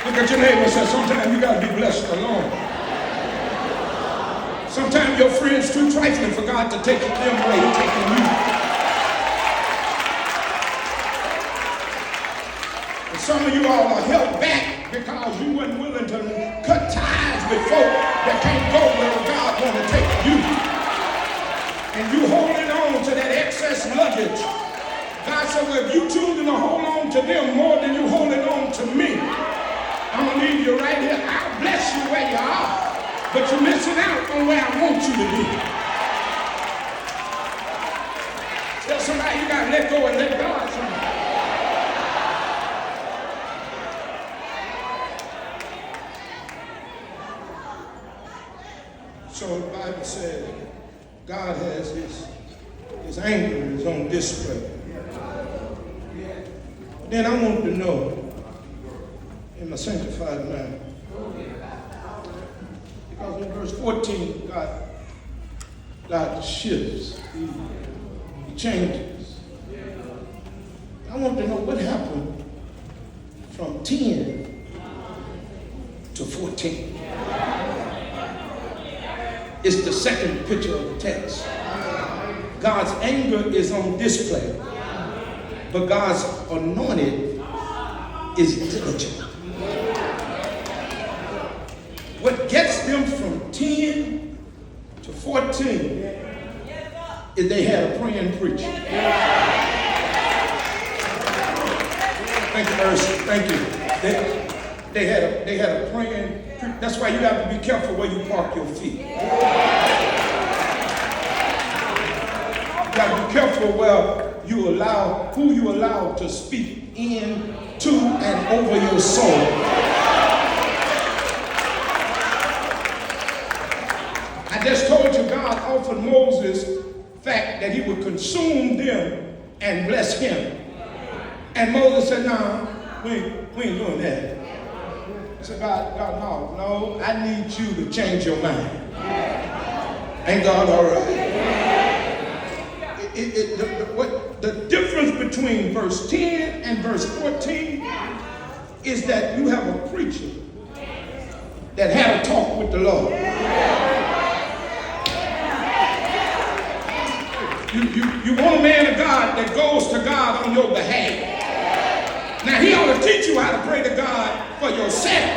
Look at your neighbor and say, sometimes you got to be blessed alone. Sometimes your friend's too trifling for God to take them away. He's taking you. And some of you all are held back because you weren't willing to cut ties with folk that can't go where God wants to take you. And you holding on to that excess luggage. God said, well, if you choosing to hold on to them more than you holding on to me, I'm going to leave you right here. I'll bless you where you are. But you're missing out on where I want you to be. Tell somebody you got to let go and let God somebody. So the Bible says God has his anger is on display. But then I want to know in my sanctified mind. Because in verse 14, God shifts, he changes. I want to know what happened from 10 to 14. It's the second picture of the text. God's anger is on display, but God's anointed is diligent. What gets them from 10 to 14 is they had a praying preacher. Thank you, Ursa. Thank you. They had a praying preacher. That's why you have to be careful where you park your feet. You got to be careful where you allow, who you allow to speak into and over your soul. I just told you God offered Moses the fact that he would consume them and bless him. And Moses said, no, we ain't doing that. He said, God, no, I need you to change your mind. Ain't God all right? The difference between verse 10 and verse 14 is that you have a preacher that had a talk with the Lord. You want a man of God that goes to God on your behalf. Now, he ought to teach you how to pray to God for yourself.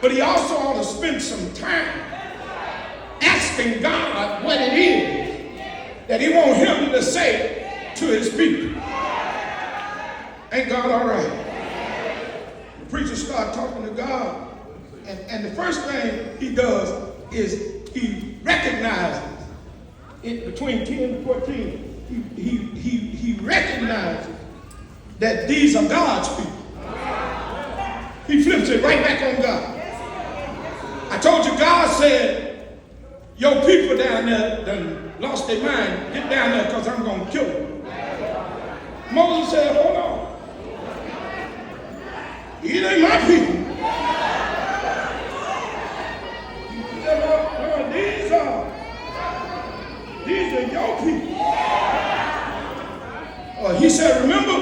But he also ought to spend some time asking God what it is that he wants him to say to his people. Ain't God all right? The preacher starts talking to God. And the first thing he does is he recognizes it between 10 and 14. He recognizes that these are God's people. He flips it right back on God. I told you God said, your people down there done lost their mind. Get down there because I'm going to kill them. Moses said, hold on. It ain't my people. He said, well, these are your people. He said, remember,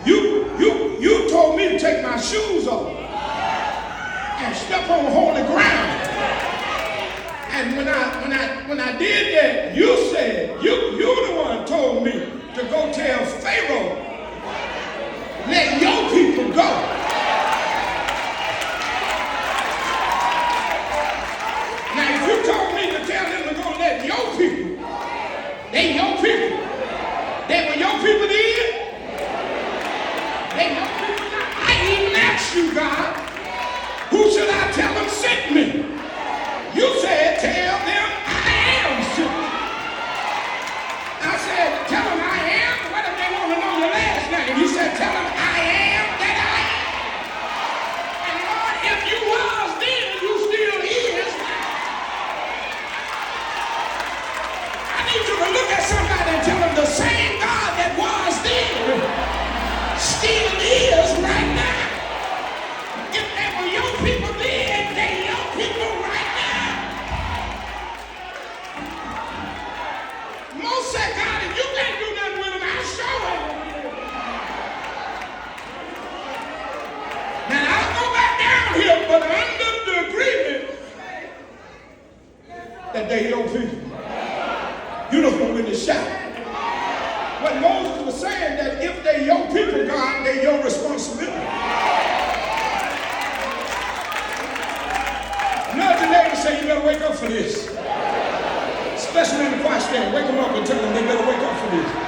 you told me to take my shoes off and step on holy ground. And when I did that, you said, you the one told me to go tell Pharaoh, let your people go. Now, if you told me to tell them to go let your people, they your people. They were your people then. They your people now. I even asked you, God, who should I tell them sent me? You said, tell them I am sent. I said, tell them I am. What if they want to know your last name? You said, tell them I am that I am. they your people. You don't want to shout. What Moses was saying, that if they your people, God, they your responsibility. Nudge your neighbor, say you better wake up for this. Especially in the choir stand, wake them up and tell them they better wake up for this.